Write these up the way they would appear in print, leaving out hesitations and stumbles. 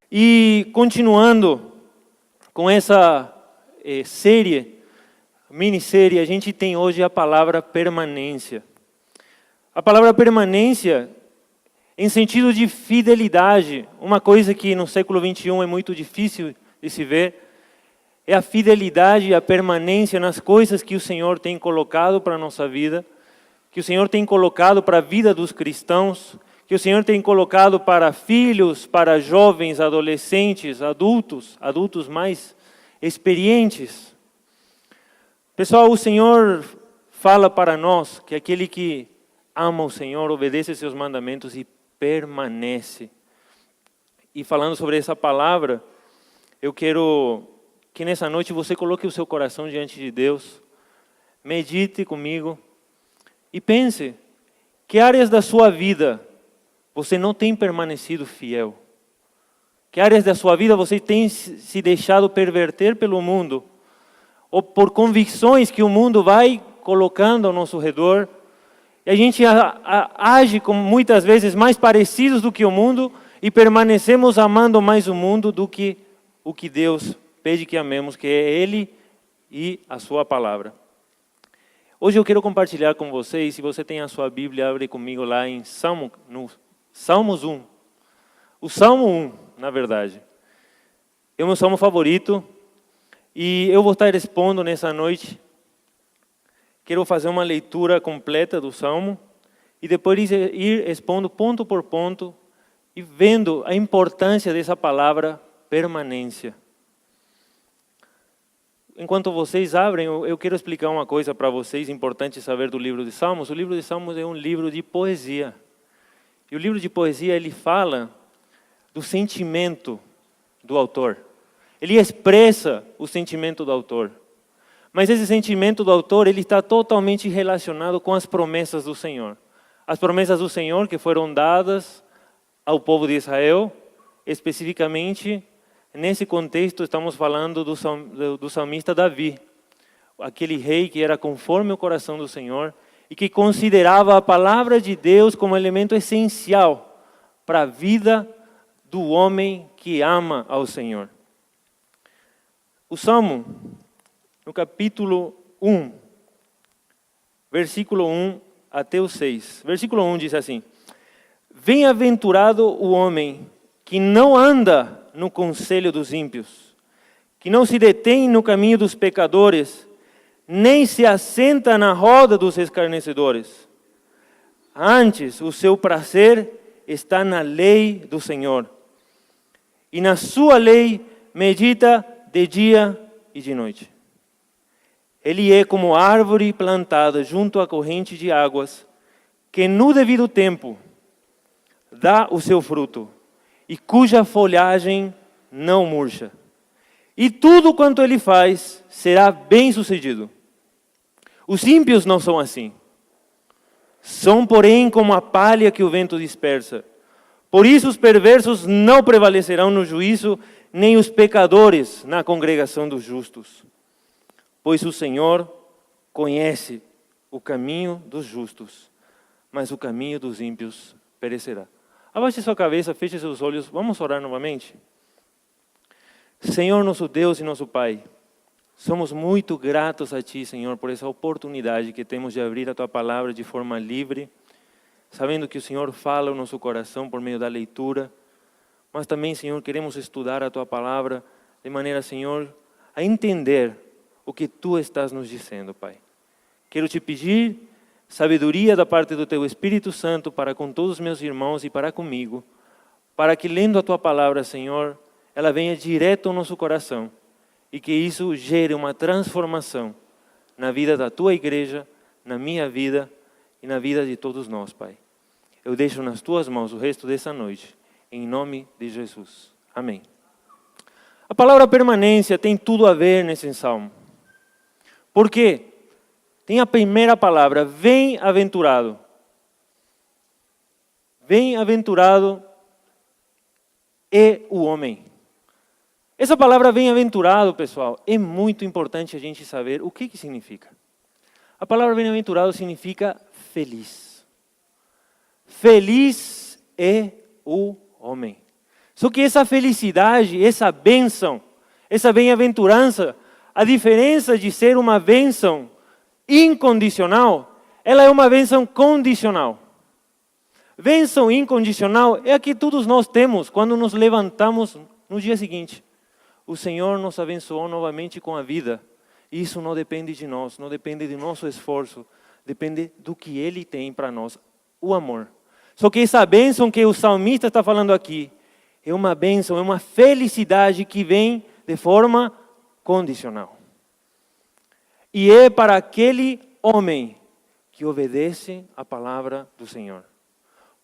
E continuando com essa minissérie, a gente tem hoje a palavra permanência. A palavra permanência, em sentido de fidelidade, uma coisa que no século XXI é muito difícil de se ver, é a fidelidade e a permanência nas coisas que o Senhor tem colocado para a nossa vida, que o Senhor tem colocado para a vida dos cristãos, que o Senhor tem colocado para filhos, para jovens, adolescentes, adultos mais experientes. Pessoal, o Senhor fala para nós que aquele que ama o Senhor, obedece seus mandamentos e permanece. E falando sobre essa palavra, eu quero que nessa noite você coloque o seu coração diante de Deus, medite comigo e pense que áreas da sua vida você não tem permanecido fiel. Que áreas da sua vida você tem se deixado perverter pelo mundo, ou por convicções que o mundo vai colocando ao nosso redor, e a gente age como muitas vezes mais parecidos do que o mundo, e permanecemos amando mais o mundo do que o que Deus pede que amemos, que é Ele e a sua palavra. Hoje eu quero compartilhar com vocês, se você tem a sua Bíblia, abre comigo lá em Salmos 1. O Salmo 1, na verdade, é o meu salmo favorito e eu vou estar expondo nessa noite. Quero fazer uma leitura completa do salmo e depois ir expondo ponto por ponto e vendo a importância dessa palavra permanência. Enquanto vocês abrem, eu quero explicar uma coisa para vocês, importante saber do livro de Salmos. O livro de Salmos é um livro de poesia. E o livro de poesia, ele fala do sentimento do autor. Ele expressa o sentimento do autor. Mas esse sentimento do autor, ele está totalmente relacionado com as promessas do Senhor. As promessas do Senhor que foram dadas ao povo de Israel, especificamente, nesse contexto, estamos falando do salmista Davi, aquele rei que era conforme o coração do Senhor, e que considerava a palavra de Deus como elemento essencial para a vida do homem que ama ao Senhor. O Salmo, no capítulo 1, versículo 1 até o 6. Versículo 1 diz assim: Bem-aventurado o homem que não anda no conselho dos ímpios, que não se detém no caminho dos pecadores, nem se assenta na roda dos escarnecedores. Antes, o seu prazer está na lei do Senhor, e na sua lei medita de dia e de noite. Ele é como árvore plantada junto à corrente de águas, que no devido tempo dá o seu fruto, e cuja folhagem não murcha. E tudo quanto ele faz será bem-sucedido. Os ímpios não são assim. São, porém, como a palha que o vento dispersa. Por isso os perversos não prevalecerão no juízo, nem os pecadores na congregação dos justos. Pois o Senhor conhece o caminho dos justos, mas o caminho dos ímpios perecerá. Abaixe sua cabeça, feche seus olhos, vamos orar novamente. Senhor, nosso Deus e nosso Pai, somos muito gratos a Ti, Senhor, por essa oportunidade que temos de abrir a Tua palavra de forma livre, sabendo que o Senhor fala ao nosso coração por meio da leitura, mas também, Senhor, queremos estudar a Tua palavra de maneira, Senhor, a entender o que Tu estás nos dizendo, Pai. Quero Te pedir sabedoria da parte do Teu Espírito Santo para com todos os meus irmãos e para comigo, para que lendo a Tua palavra, Senhor, ela venha direto ao nosso coração e que isso gere uma transformação na vida da Tua igreja, na minha vida e na vida de todos nós, Pai. Eu deixo nas Tuas mãos o resto dessa noite, em nome de Jesus. Amém. A palavra permanência tem tudo a ver nesse salmo. Por quê? Tem a primeira palavra, bem-aventurado. Bem-aventurado é o homem. Essa palavra bem-aventurado, pessoal, é muito importante a gente saber o que significa. A palavra bem-aventurado significa feliz. Feliz é o homem. Só que essa felicidade, essa bênção, essa bem-aventurança, a diferença de ser uma bênção incondicional, ela é uma bênção condicional. Bênção incondicional é a que todos nós temos quando nos levantamos no dia seguinte. O Senhor nos abençoou novamente com a vida. Isso não depende de nós, não depende do nosso esforço, depende do que Ele tem para nós, o amor. Só que essa bênção que o salmista está falando aqui, é uma bênção, é uma felicidade que vem de forma condicional. E é para aquele homem que obedece a palavra do Senhor.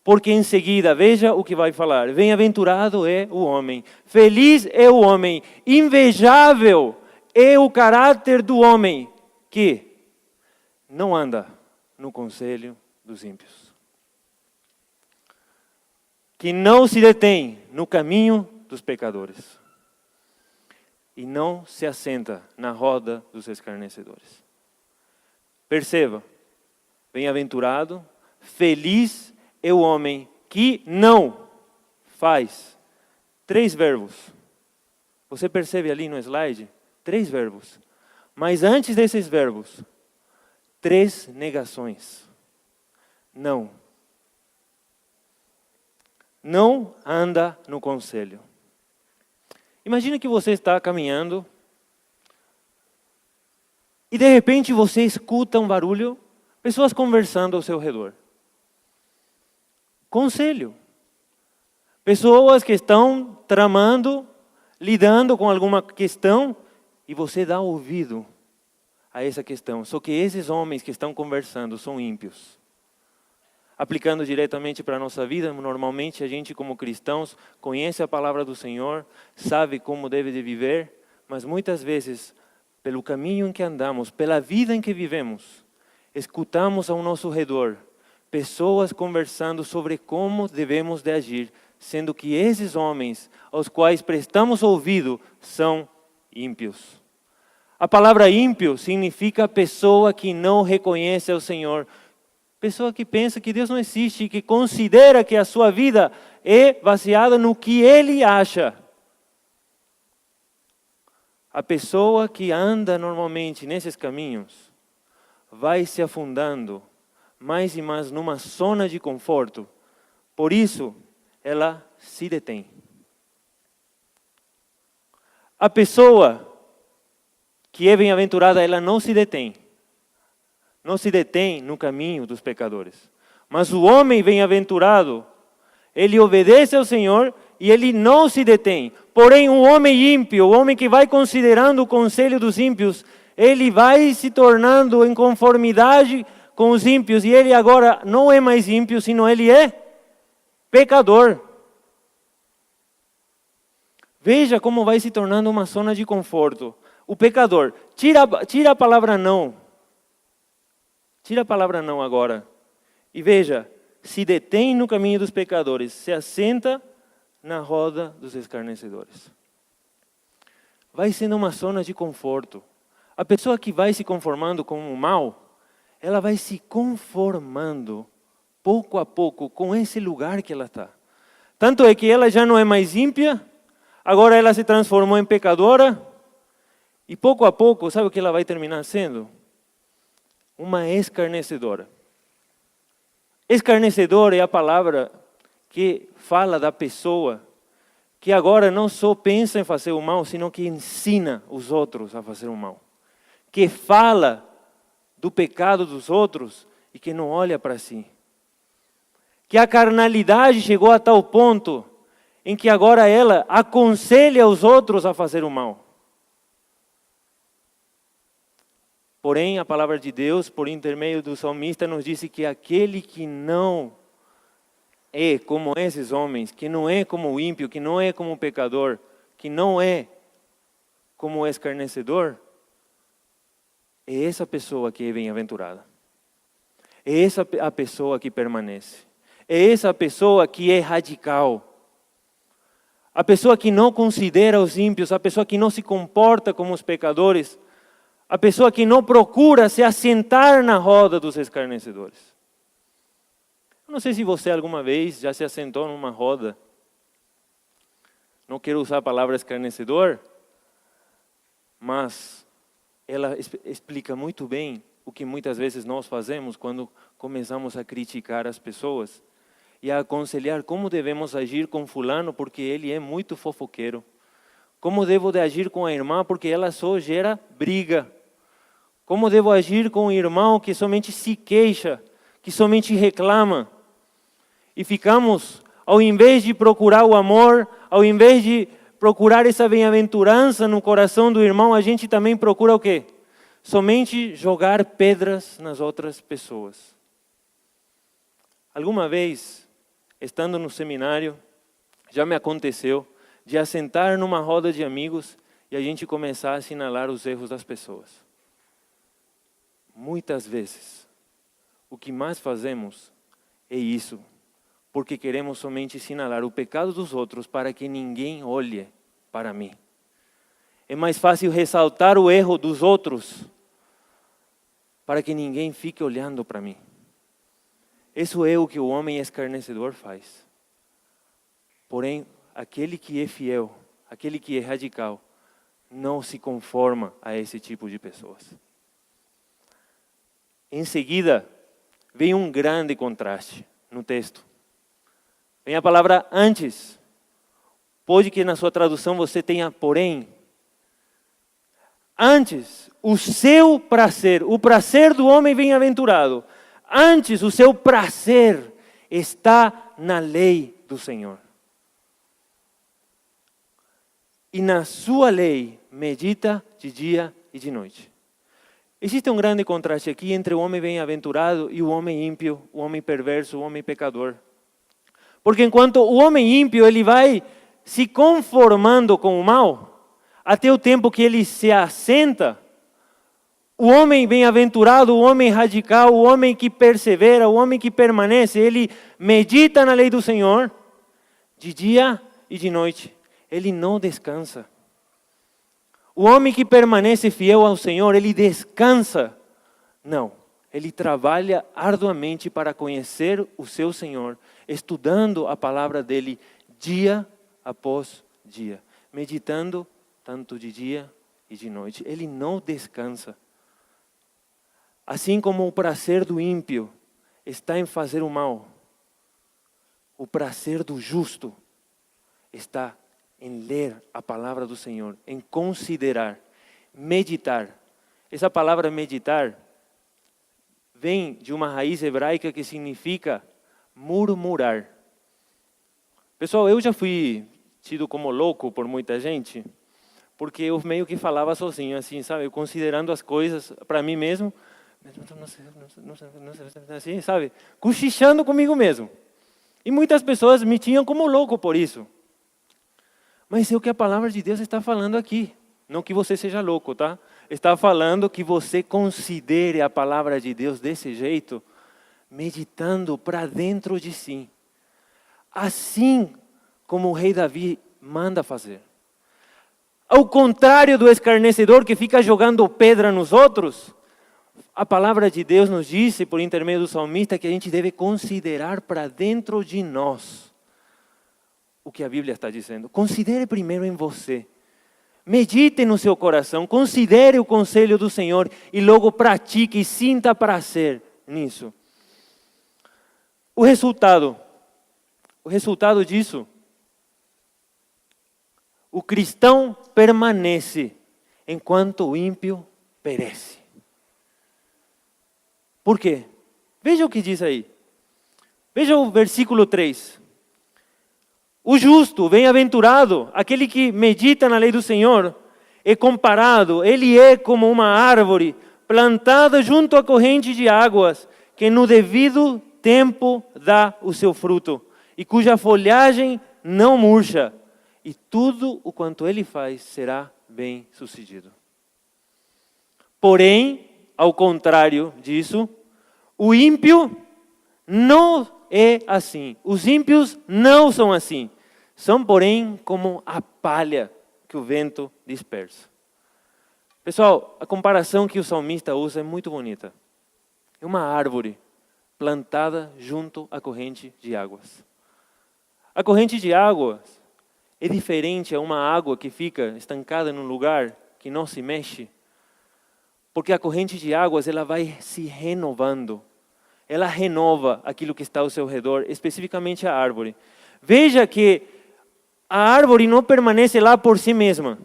Porque em seguida, veja o que vai falar. Bem-aventurado é o homem, feliz é o homem, invejável é o caráter do homem que não anda no conselho dos ímpios. Que não se detém no caminho dos pecadores. E não se assenta na roda dos escarnecedores. Perceba, bem-aventurado, feliz é o homem que não faz. 3 verbos. Você percebe ali no slide? 3 verbos. Mas antes desses verbos, 3 negações. Não. Não anda no conselho. Imagina que você está caminhando e de repente você escuta um barulho, pessoas conversando ao seu redor. Conselho. Pessoas que estão tramando, lidando com alguma questão e você dá ouvido a essa questão. Só que esses homens que estão conversando são ímpios. Aplicando diretamente para a nossa vida, normalmente a gente como cristãos conhece a palavra do Senhor, sabe como deve de viver, mas muitas vezes, pelo caminho em que andamos, pela vida em que vivemos, escutamos ao nosso redor pessoas conversando sobre como devemos de agir, sendo que esses homens aos quais prestamos ouvido são ímpios. A palavra ímpio significa pessoa que não reconhece ao Senhor. Pessoa que pensa que Deus não existe, que considera que a sua vida é baseada no que ele acha. A pessoa que anda normalmente nesses caminhos vai se afundando mais e mais numa zona de conforto. Por isso, ela se detém. A pessoa que é bem-aventurada, ela não se detém. Não se detém no caminho dos pecadores. Mas o homem bem-aventurado, ele obedece ao Senhor e ele não se detém. Porém, o homem ímpio, o homem que vai considerando o conselho dos ímpios, ele vai se tornando em conformidade com os ímpios. E ele agora não é mais ímpio, senão ele é pecador. Veja como vai se tornando uma zona de conforto. O pecador, tira a palavra não. Tira a palavra não agora. E veja, se detém no caminho dos pecadores, se assenta na roda dos escarnecedores. Vai sendo uma zona de conforto. A pessoa que vai se conformando com o mal, ela vai se conformando pouco a pouco com esse lugar que ela está. Tanto é que ela já não é mais ímpia, agora ela se transformou em pecadora, e pouco a pouco, sabe o que ela vai terminar sendo? Uma escarnecedora. Escarnecedor é a palavra que fala da pessoa que agora não só pensa em fazer o mal, sino que ensina os outros a fazer o mal. Que fala do pecado dos outros e que não olha para si. Que a carnalidade chegou a tal ponto em que agora ela aconselha os outros a fazer o mal. Porém, a palavra de Deus, por intermédio do salmista, nos diz que aquele que não é como esses homens, que não é como o ímpio, que não é como o pecador, que não é como o escarnecedor, é essa pessoa que é bem-aventurada. É essa a pessoa que permanece. É essa pessoa que é radical. A pessoa que não considera os ímpios, a pessoa que não se comporta como os pecadores, a pessoa que não procura se assentar na roda dos escarnecedores. Não sei se você alguma vez já se assentou numa roda. Não quero usar a palavra escarnecedor, mas ela explica muito bem o que muitas vezes nós fazemos quando começamos a criticar as pessoas e a aconselhar como devemos agir com fulano porque ele é muito fofoqueiro. Como devo de agir com a irmã porque ela só gera briga. Como devo agir com o irmão que somente se queixa, que somente reclama. E ficamos, ao invés de procurar o amor, ao invés de procurar essa bem-aventurança no coração do irmão, a gente também procura o quê? Somente jogar pedras nas outras pessoas. Alguma vez, estando no seminário, já me aconteceu de assentar numa roda de amigos e a gente começar a assinalar os erros das pessoas. Muitas vezes, o que mais fazemos é isso, porque queremos somente assinalar o pecado dos outros para que ninguém olhe para mim. É mais fácil ressaltar o erro dos outros para que ninguém fique olhando para mim. Isso é o que o homem escarnecedor faz. Porém, aquele que é fiel, aquele que é radical, não se conforma a esse tipo de pessoas. Em seguida, vem um grande contraste no texto. Vem a palavra antes. Pode que na sua tradução você tenha porém. Antes, o seu prazer, o prazer do homem bem-aventurado, antes o seu prazer está na lei do Senhor. E na sua lei medita de dia e de noite. Existe um grande contraste aqui entre o homem bem-aventurado e o homem ímpio, o homem perverso, o homem pecador. Porque enquanto o homem ímpio ele vai se conformando com o mal, até o tempo que ele se assenta, o homem bem-aventurado, o homem radical, o homem que persevera, o homem que permanece, ele medita na lei do Senhor de dia e de noite. Ele não descansa. O homem que permanece fiel ao Senhor, ele descansa. Não, ele trabalha arduamente para conhecer o seu Senhor, estudando a palavra dele dia após dia, meditando tanto de dia e de noite. Ele não descansa. Assim como o prazer do ímpio está em fazer o mal, o prazer do justo está em ler a palavra do Senhor, em considerar, meditar. Essa palavra meditar vem de uma raiz hebraica que significa murmurar. Pessoal, eu já fui tido como louco por muita gente, porque eu meio que falava sozinho, assim, sabe? Considerando as coisas para mim mesmo, assim, sabe? Cochichando comigo mesmo. E muitas pessoas me tinham como louco por isso. Mas é o que a palavra de Deus está falando aqui. Não que você seja louco, tá? Está falando que você considere a palavra de Deus desse jeito, meditando para dentro de si. Assim como o rei Davi manda fazer. Ao contrário do escarnecedor que fica jogando pedra nos outros, a palavra de Deus nos diz, por intermédio do salmista, que a gente deve considerar para dentro de nós o que a Bíblia está dizendo. Considere primeiro em você. Medite no seu coração, considere o conselho do Senhor e logo pratique e sinta prazer nisso. O resultado disso, o cristão permanece enquanto o ímpio perece. Por quê? Veja o que diz aí. Veja o versículo 3. O justo, bem-aventurado, aquele que medita na lei do Senhor, é comparado, ele é como uma árvore plantada junto à corrente de águas, que no devido tempo dá o seu fruto, e cuja folhagem não murcha, e tudo o quanto ele faz será bem sucedido. Porém, ao contrário disso, o ímpio não é assim. Os ímpios não são assim. São, porém, como a palha que o vento dispersa. Pessoal, a comparação que o salmista usa é muito bonita. É uma árvore plantada junto à corrente de águas. A corrente de águas é diferente a uma água que fica estancada num lugar que não se mexe, porque a corrente de águas ela vai se renovando. Ela renova aquilo que está ao seu redor, especificamente a árvore. Veja que a árvore não permanece lá por si mesma.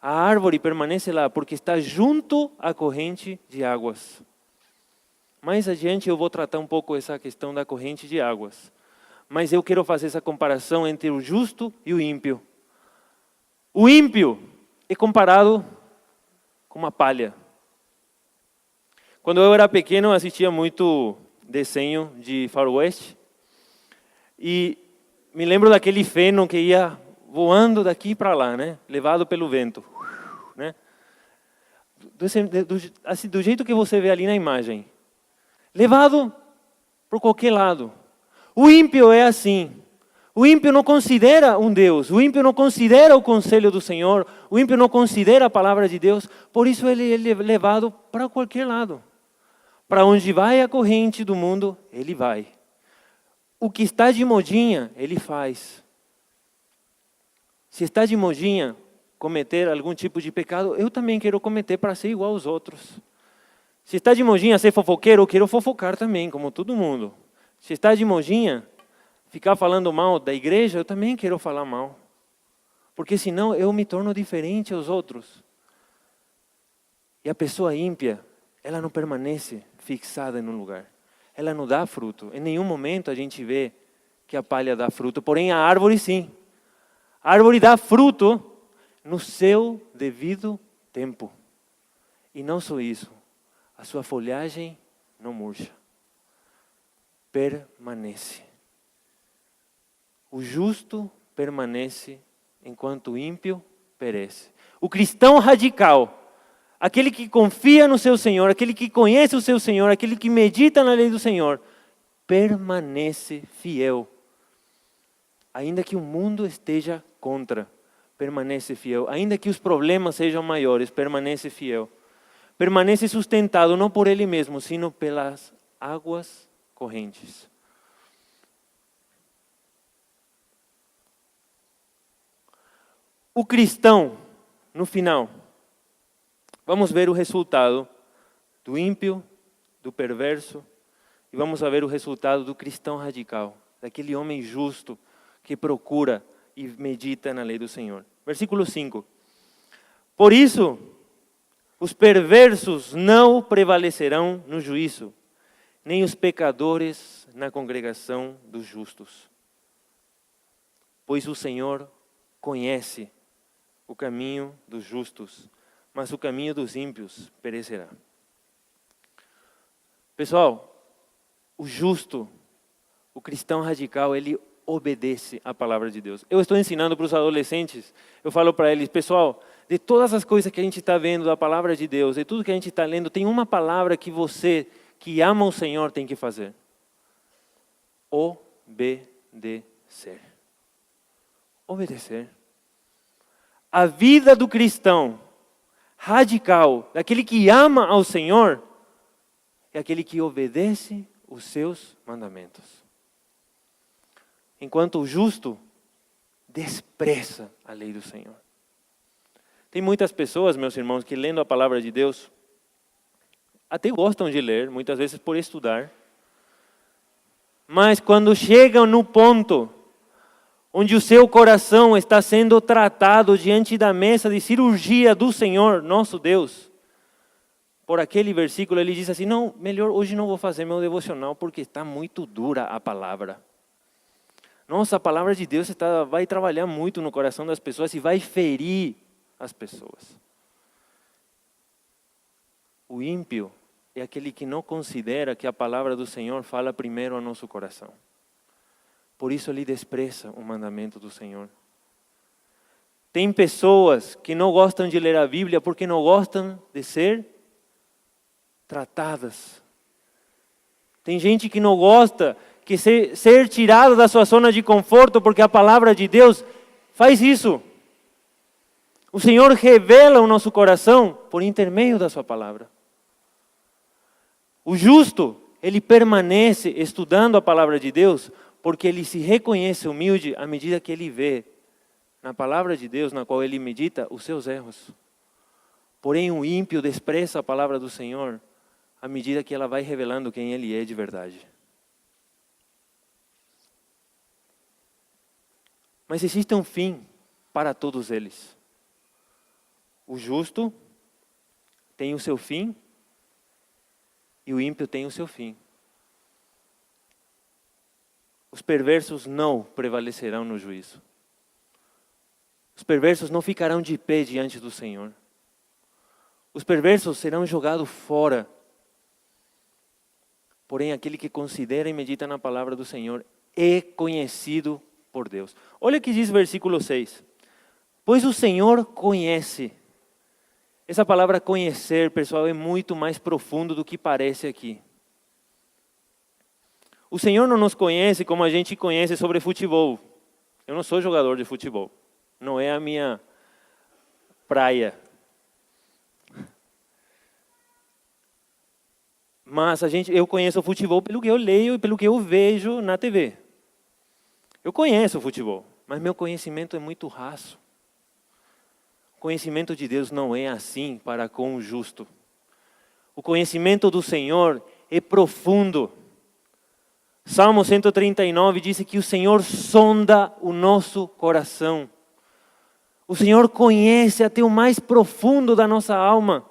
A árvore permanece lá porque está junto à corrente de águas. Mais adiante eu vou tratar um pouco essa questão da corrente de águas. Mas eu quero fazer essa comparação entre o justo e o ímpio. O ímpio é comparado com uma palha. Quando eu era pequeno, eu assistia muito desenho de faroeste. E me lembro daquele feno que ia voando daqui para lá, né? Levado pelo vento. Né? Do jeito que você vê ali na imagem. Levado por qualquer lado. O ímpio é assim. O ímpio não considera um Deus. O ímpio não considera o conselho do Senhor. O ímpio não considera a palavra de Deus. Por isso ele é levado para qualquer lado. Para onde vai a corrente do mundo, ele vai. O que está de modinha, ele faz. Se está de modinha cometer algum tipo de pecado, eu também quero cometer para ser igual aos outros. Se está de modinha ser fofoqueiro, eu quero fofocar também, como todo mundo. Se está de modinha ficar falando mal da igreja, eu também quero falar mal. Porque senão eu me torno diferente aos outros. E a pessoa ímpia, ela não permanece fixada em um lugar. Ela não dá fruto. Em nenhum momento a gente vê que a palha dá fruto. Porém, a árvore sim. A árvore dá fruto no seu devido tempo. E não só isso. A sua folhagem não murcha. Permanece. O justo permanece enquanto o ímpio perece. O cristão radical, aquele que confia no seu Senhor, aquele que conhece o seu Senhor, aquele que medita na lei do Senhor, permanece fiel. Ainda que o mundo esteja contra, permanece fiel. Ainda que os problemas sejam maiores, permanece fiel. Permanece sustentado não por ele mesmo, sino pelas águas correntes. O cristão, no final, vamos ver o resultado do ímpio, do perverso, e vamos ver o resultado do cristão radical, daquele homem justo que procura e medita na lei do Senhor. Versículo 5. Por isso, os perversos não prevalecerão no juízo, nem os pecadores na congregação dos justos. Pois o Senhor conhece o caminho dos justos, mas o caminho dos ímpios perecerá. Pessoal, o justo, o cristão radical, ele obedece à palavra de Deus. Eu estou ensinando para os adolescentes, eu falo para eles, pessoal, de todas as coisas que a gente está vendo da palavra de Deus, de tudo que a gente está lendo, tem uma palavra que você, que ama o Senhor, tem que fazer. Obedecer. Obedecer. A vida do cristão radical, daquele que ama ao Senhor, é aquele que obedece os seus mandamentos. Enquanto o justo despreza a lei do Senhor. Tem muitas pessoas, meus irmãos, que lendo a palavra de Deus, até gostam de ler, muitas vezes por estudar, mas quando chegam no ponto onde o seu coração está sendo tratado diante da mesa de cirurgia do Senhor, nosso Deus, por aquele versículo ele diz assim, não, melhor hoje não vou fazer meu devocional porque está muito dura a palavra. Nossa, a palavra de Deus vai trabalhar muito no coração das pessoas e vai ferir as pessoas. O ímpio é aquele que não considera que a palavra do Senhor fala primeiro ao nosso coração. Por isso ele despreza o mandamento do Senhor. Tem pessoas que não gostam de ler a Bíblia porque não gostam de ser tratadas. Tem gente que não gosta que ser tirado da sua zona de conforto porque a palavra de Deus faz isso. O Senhor revela o nosso coração por intermédio da sua palavra. O justo, ele permanece estudando a palavra de Deus, porque ele se reconhece humilde à medida que ele vê na palavra de Deus, na qual ele medita, os seus erros. Porém, o ímpio despreza a palavra do Senhor à medida que ela vai revelando quem ele é de verdade. Mas existe um fim para todos eles. O justo tem o seu fim e o ímpio tem o seu fim. Os perversos não prevalecerão no juízo. Os perversos não ficarão de pé diante do Senhor. Os perversos serão jogados fora. Porém, aquele que considera e medita na palavra do Senhor é conhecido por Deus. Olha o que diz o versículo 6. Pois o Senhor conhece. Essa palavra conhecer, pessoal, é muito mais profundo do que parece aqui. O Senhor não nos conhece como a gente conhece sobre futebol. Eu não sou jogador de futebol. Não é a minha praia. Mas eu conheço o futebol pelo que eu leio e pelo que eu vejo na TV. Eu conheço o futebol, mas meu conhecimento é muito raso. O conhecimento de Deus não é assim para com o justo. O conhecimento do Senhor é profundo. Salmo 139 diz que o Senhor sonda o nosso coração. O Senhor conhece até o mais profundo da nossa alma.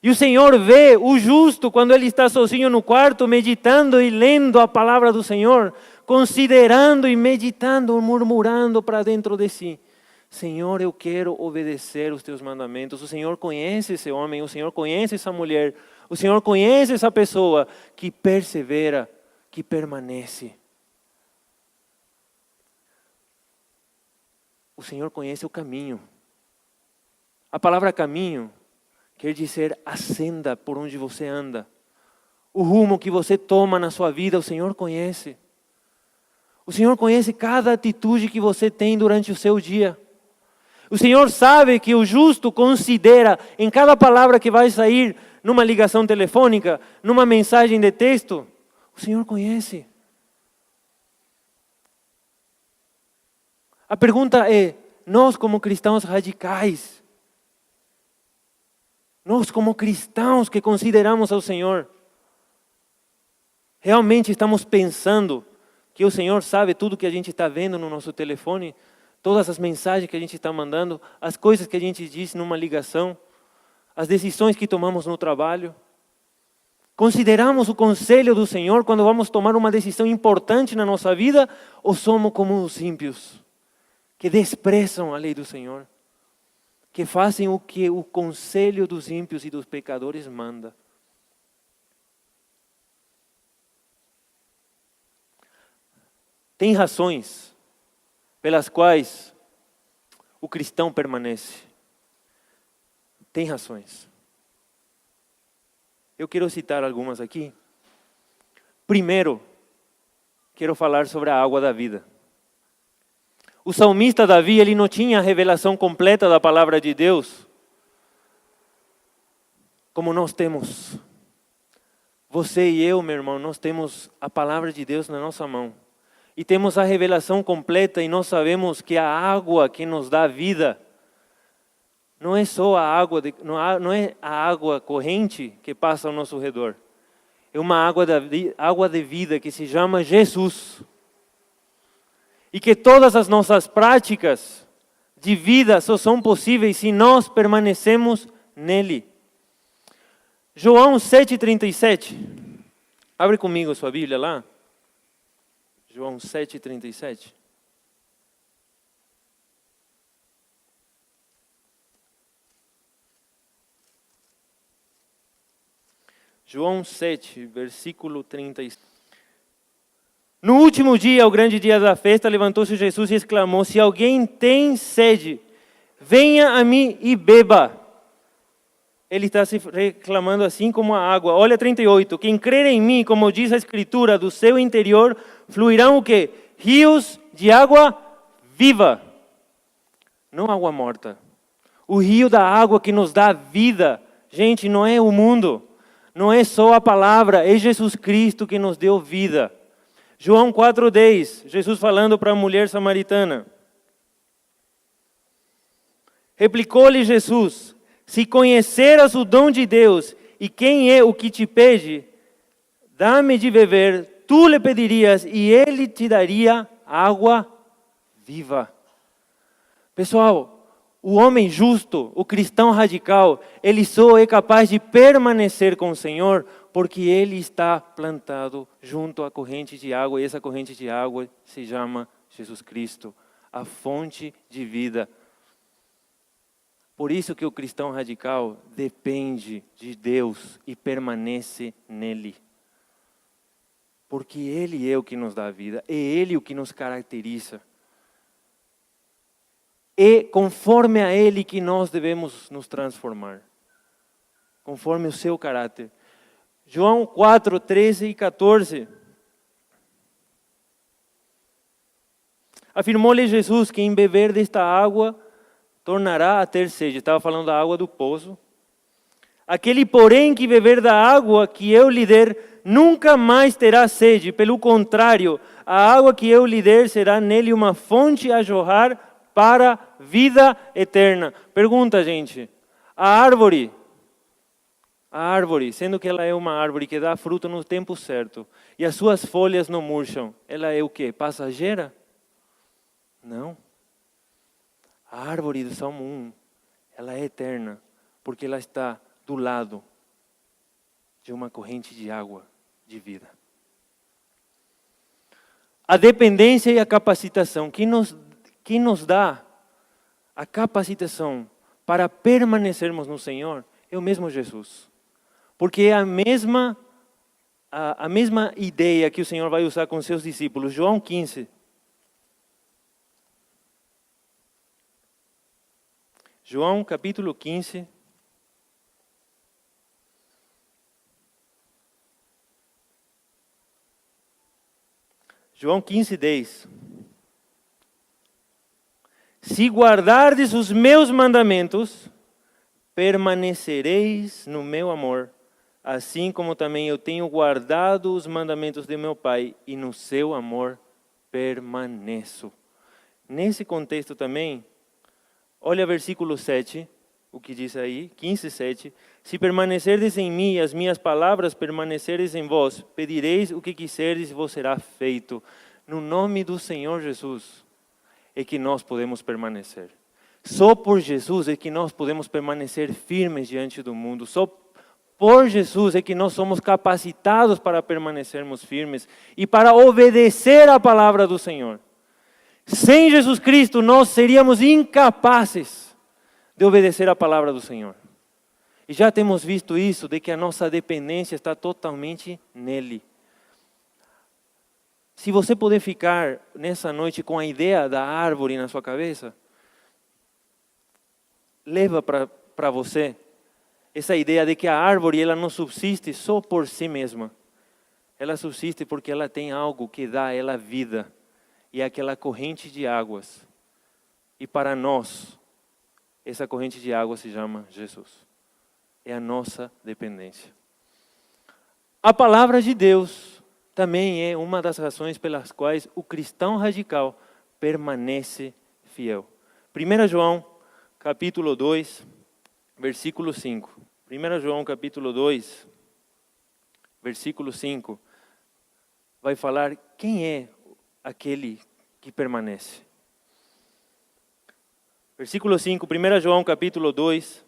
E o Senhor vê o justo quando ele está sozinho no quarto, meditando e lendo a palavra do Senhor, considerando e meditando, murmurando para dentro de si. Senhor, eu quero obedecer os teus mandamentos. O Senhor conhece esse homem, o Senhor conhece essa mulher, o Senhor conhece essa pessoa que persevera, que permanece. O Senhor conhece o caminho. A palavra caminho quer dizer a senda por onde você anda. O rumo que você toma na sua vida, o Senhor conhece. O Senhor conhece cada atitude que você tem durante o seu dia. O Senhor sabe que o justo considera em cada palavra que vai sair numa ligação telefônica, numa mensagem de texto, o Senhor conhece. A pergunta é, nós como cristãos radicais, nós como cristãos que consideramos ao Senhor, realmente estamos pensando que o Senhor sabe tudo que a gente está vendo no nosso telefone, todas as mensagens que a gente está mandando, as coisas que a gente diz numa ligação, as decisões que tomamos no trabalho? Consideramos o conselho do Senhor quando vamos tomar uma decisão importante na nossa vida ou somos como os ímpios, que desprezam a lei do Senhor, que fazem o que o conselho dos ímpios e dos pecadores manda? Tem razões pelas quais o cristão permanece. Tem razões. Eu quero citar algumas aqui. Primeiro, quero falar sobre a água da vida. O salmista Davi, ele não tinha a revelação completa da palavra de Deus, como nós temos. Você e eu, meu irmão, nós temos a palavra de Deus na nossa mão. E temos a revelação completa e nós sabemos que a água que nos dá vida não é só a água, não é a água corrente que passa ao nosso redor. É uma água de vida que se chama Jesus. E que todas as nossas práticas de vida só são possíveis se nós permanecemos nele. João 7,37. Abre comigo a sua Bíblia lá. João 7,37. João 7, versículo 37. No último dia, o grande dia da festa, levantou-se Jesus e exclamou: se alguém tem sede, venha a mim e beba. Ele está se reclamando assim como a água. Olha 38. Quem crer em mim, como diz a Escritura, do seu interior fluirão o quê? Rios de água viva. não água morta. O rio da água que nos dá vida, gente, não é o mundo, não é só a palavra, é Jesus Cristo que nos deu vida. João 4,10, Jesus falando para a mulher samaritana. Replicou-lhe Jesus: se conheceras o dom de Deus e quem é o que te pede, dá-me de beber, tu lhe pedirias e ele te daria água viva. Pessoal, o homem justo, o cristão radical, ele só é capaz de permanecer com o Senhor porque ele está plantado junto à corrente de água, e essa corrente de água se chama Jesus Cristo, a fonte de vida. Por isso que o cristão radical depende de Deus e permanece nele. Porque Ele é o que nos dá a vida, é Ele o que nos caracteriza. É conforme a Ele que nós devemos nos transformar. Conforme o seu caráter. João 4, 13 e 14. Afirmou-lhe Jesus que em beber desta água tornará a ter sede. Estava falando da água do poço. Aquele, porém, que beber da água que eu lhe der, nunca mais terá sede. Pelo contrário, a água que eu lhe der será nele uma fonte a jorrar para a vida eterna. Pergunta, gente. A árvore, sendo que ela é uma árvore que dá fruto no tempo certo, e as suas folhas não murcham, ela é o quê? Passageira? Não. A árvore do Salmo 1, ela é eterna, porque ela está do lado de uma corrente de água de vida. A dependência e a capacitação, quem nos dá a capacitação para permanecermos no Senhor é o mesmo Jesus. Porque é a mesma ideia que o Senhor vai usar com seus discípulos. João 15. João capítulo 15. João 15, 10. Se guardardes os meus mandamentos, permanecereis no meu amor, assim como também eu tenho guardado os mandamentos de meu Pai, e no seu amor permaneço. Nesse contexto também, olha versículo 7, o que diz aí, 15, 7. Se permanecerdes em mim e as minhas palavras permanecerdes em vós, pedireis o que quiserdes e vos será feito. No nome do Senhor Jesus é que nós podemos permanecer. Só por Jesus é que nós podemos permanecer firmes diante do mundo. Só por Jesus é que nós somos capacitados para permanecermos firmes e para obedecer a palavra do Senhor. Sem Jesus Cristo nós seríamos incapazes de obedecer a palavra do Senhor. E já temos visto isso, de que a nossa dependência está totalmente nele. Se você puder ficar nessa noite com a ideia da árvore na sua cabeça, leva para você essa ideia de que a árvore ela não subsiste só por si mesma. Ela subsiste porque ela tem algo que dá a ela vida. E é aquela corrente de águas. E para nós, essa corrente de água se chama Jesus. É a nossa dependência. A palavra de Deus também é uma das razões pelas quais o cristão radical permanece fiel. 1 João, capítulo 2, versículo 5. 1 João, capítulo 2, versículo 5, vai falar quem é aquele que permanece. Versículo 5, 1 João capítulo 2.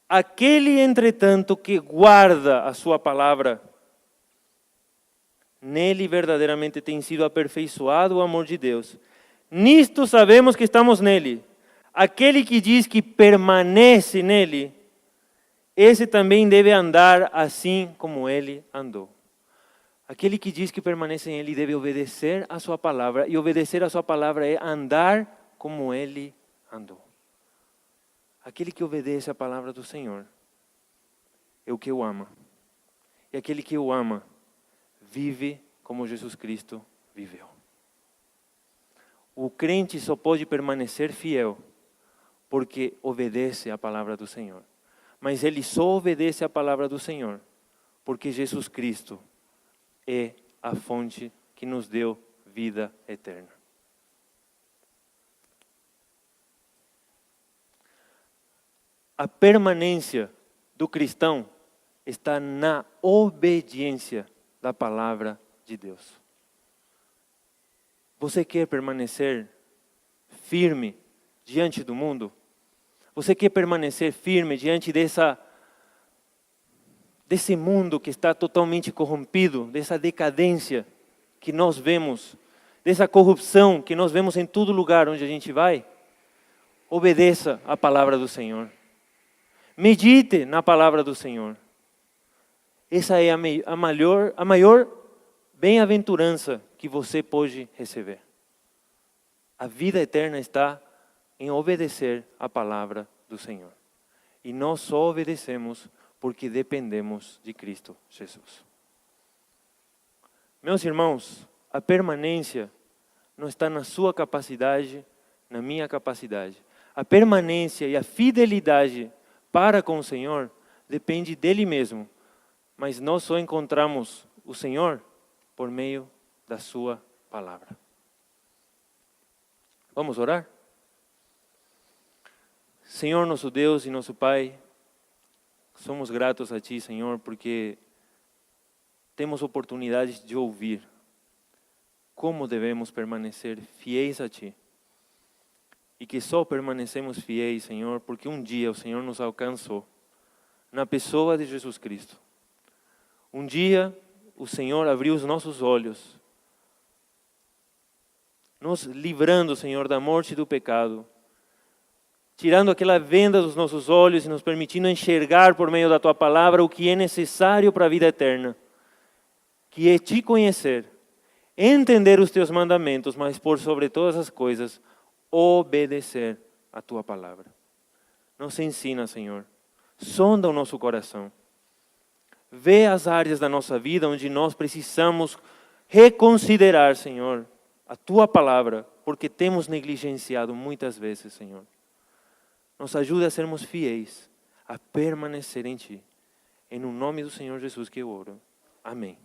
Aquele, entretanto, que guarda a sua palavra, nele verdadeiramente tem sido aperfeiçoado o amor de Deus. Nisto sabemos que estamos nele. Aquele que diz que permanece nele, esse também deve andar assim como ele andou. Aquele que diz que permanece em ele deve obedecer a sua palavra. E obedecer a sua palavra é andar como ele andou. Aquele que obedece a palavra do Senhor é o que o ama. E aquele que o ama vive como Jesus Cristo viveu. O crente só pode permanecer fiel porque obedece a palavra do Senhor. Mas ele só obedece a palavra do Senhor porque Jesus Cristo é a fonte que nos deu vida eterna. A permanência do cristão está na obediência da palavra de Deus. Você quer permanecer firme diante do mundo? Você quer permanecer firme diante desse mundo que está totalmente corrompido, dessa decadência que nós vemos, dessa corrupção que nós vemos em todo lugar onde a gente vai? Obedeça a palavra do Senhor. Medite na palavra do Senhor. Essa é a maior bem-aventurança que você pode receber. A vida eterna está em obedecer a palavra do Senhor. E nós só obedecemos porque dependemos de Cristo Jesus. Meus irmãos, a permanência não está na sua capacidade, na minha capacidade. A permanência e a fidelidade para com o Senhor depende dele mesmo. Mas nós só encontramos o Senhor por meio da sua palavra. Vamos orar? Senhor nosso Deus e nosso Pai, somos gratos a Ti, Senhor, porque temos oportunidade de ouvir como devemos permanecer fiéis a Ti. E que só permanecemos fiéis, Senhor, porque um dia o Senhor nos alcançou na pessoa de Jesus Cristo. Um dia o Senhor abriu os nossos olhos, nos livrando, Senhor, da morte e do pecado, tirando aquela venda dos nossos olhos e nos permitindo enxergar por meio da Tua palavra o que é necessário para a vida eterna, que é Te conhecer, entender os Teus mandamentos, mas por sobre todas as coisas, obedecer a Tua palavra. Nos ensina, Senhor, sonda o nosso coração, vê as áreas da nossa vida onde nós precisamos reconsiderar, Senhor, a Tua palavra, porque temos negligenciado muitas vezes, Senhor. Nos ajude a sermos fiéis, a permanecer em Ti. Em nome do Senhor Jesus que eu oro. Amém.